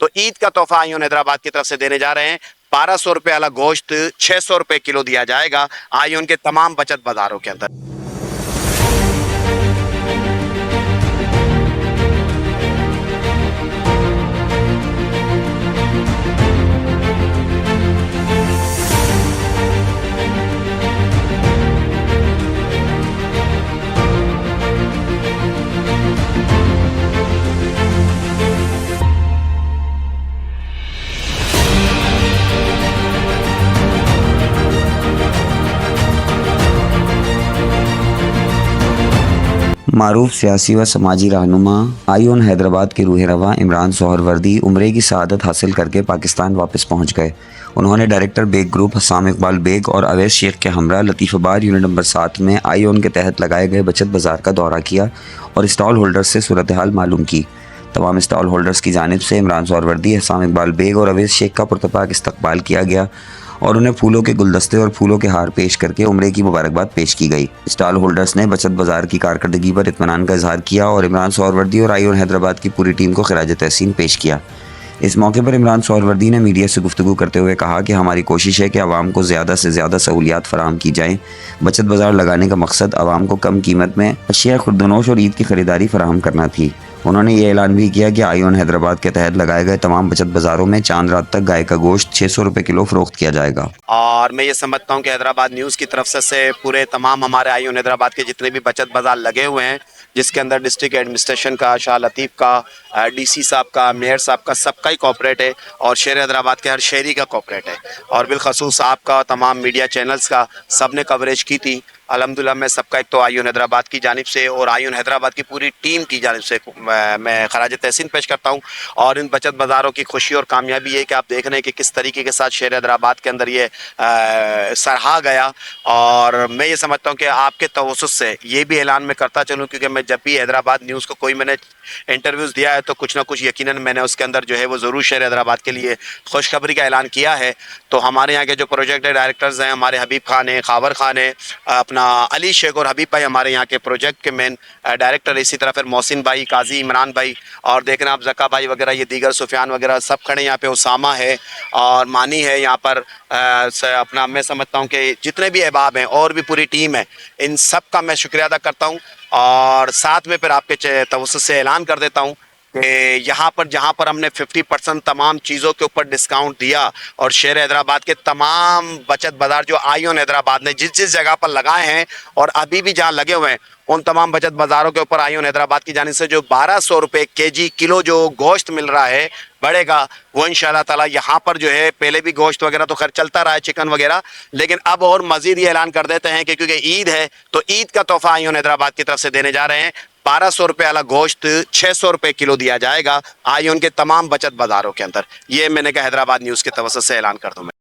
तो ईद का तोहफा आयोन हैदराबाद की तरफ से देने जा रहे हैं। 1200 रुपए वाला गोश्त 600 रुपए किलो दिया जाएगा आयोन के तमाम बचत बाजारों के अंदर। मारूफ सियासी व समाजी रहनुमा आयोन हैदराबाद के रूह रवा इमरान सोहरवर्दी उम्रे की शहादत हासिल करके पाकिस्तान वापस पहुंच गए। उन्होंने डायरेक्टर बेग ग्रुप हसाम इकबाल बेग और अवैस शेख के हमरा लतीफ़ाबाद यूनिट नंबर 7 में आयोन के तहत लगाए गए बचत बाज़ार का दौरा किया और स्टॉल होल्डर्स से सूरत हाल मालूम की। तमाम स्टॉल होल्डर्स की जानिब से इमरान सोहरवर्दी, हसाम इकबाल बेग और अवैस शेख का पुरतपाक इस्तकबाल किया गया और उन्हें फूलों के गुलदस्ते और फूलों के हार पेश करके उम्रे की मुबारकबाद पेश की गई। स्टॉल होल्डर्स ने बचत बाजार की कारकर्दगी पर इत्मीनान का इजहार किया और इमरान सोहरवर्दी और आयोन हैदराबाद की पूरी टीम को खिराज तहसीन पेश किया। इस मौके पर इमरान सोहरवर्दी ने मीडिया से गुफ्तगू करते हुए कहा कि हमारी कोशिश है कि आवाम को ज़्यादा से ज़्यादा सहूलियात फराहम की जाएँ। बचत बाजार लगाने का मकसद आवाम को कम कीमत में अशिया खुर्दनोश और ईद की खरीदारी फराहम करना थी। उन्होंने ये ऐलान भी किया कि आयोन हैदराबाद के तहत लगाए गए तमाम बचत बाजारों में चांद रात तक गाय का गोश्त 600 रुपए किलो फरोख्त किया जाएगा। और मैं ये समझता हूँ कि हैदराबाद न्यूज़ की तरफ से पूरे तमाम हमारे आयोन हैदराबाद के जितने भी बचत बाजार लगे हुए हैं, जिसके अंदर डिस्ट्रिक्ट एडमिनिस्ट्रेशन का, शाह लतीफ़ का, डीसी साहब का, मेयर साहब का, सबका ही कॉपरेट है और शहर हैदराबाद के हर शहरी का कॉपरेट है और बिलखसूस आपका, तमाम मीडिया चैनल्स का, सब ने कवरेज की थी। अल्हम्दुलिल्लाह मैं सबका एक तो आयोन हैदराबाद की जानिब से और आयोन हैदराबाद की पूरी टीम की जानिब से मैं खराज तहसीन पेश करता हूँ। और इन बचत बाज़ारों की खुशी और कामयाबी है कि आप देख रहे हैं कि किस तरीके के साथ शहर हैदराबाद के अंदर ये सराहा गया। और मैं ये समझता हूँ कि आपके तवज्जुह से ये भी ऐलान मैं करता चलूँ, क्योंकि मैं जब भी हैदराबाद न्यूज़ को कोई मैंने इंटरव्यूज़ दिया है तो कुछ ना कुछ यकीनन मैंने उसके अंदर जो है वो ज़रूर शहर हैदराबाद के लिए खुशखबरी का ऐलान किया है। तो हमारे यहाँ के जो प्रोजेक्ट डायरेक्टर्स हैं, हमारे हबीब खान है, खावर खान है, अपना अली शेख और हबीब भाई हमारे यहाँ के प्रोजेक्ट के मेन डायरेक्टर, इसी तरह फिर मोहसिन भाई, काजी इमरान भाई और देख रहे हैं आप जक्का भाई वगैरह, ये दीगर सुफियान वगैरह सब खड़े यहाँ पे, उसामा है और मानी है यहाँ पर। अपना मैं समझता हूँ कि जितने भी अहबाब हैं और भी पूरी टीम है, इन सब का मैं शुक्रिया अदा करता हूँ। और साथ में फिर आपके तवज्जुह से ऐलान कर देता हूँ कि यहाँ पर जहाँ पर हमने 50% तमाम चीज़ों के ऊपर डिस्काउंट दिया और शहर हैदराबाद के तमाम बचत बाज़ार जो आयोन हैदराबाद ने जिस जिस जगह पर लगाए हैं और अभी भी जहाँ लगे हुए हैं, उन तमाम बचत बाज़ारों के ऊपर आयोन हैदराबाद की जानिब से जो 1200 रुपये केजी किलो जो गोश्त मिल रहा है बढ़ेगा, वो इंशाल्लाह ताला यहाँ पर जो है, पहले भी गोश्त वगैरह तो खैर चलता रहा है, चिकन वगैरह, लेकिन अब और मज़ीद ये ऐलान कर देते हैं कि क्योंकि ईद है तो ईद का तोहफा आयोन हैदराबाद की तरफ से देने जा रहे हैं। 1200 रुपये वाला गोश्त 600 रुपये किलो दिया जाएगा आयोन के तमाम बचत बाज़ारों के अंदर। ये मैंने कहा हैदराबाद न्यूज़ की तवज्जुह से ऐलान कर दूँ मैं।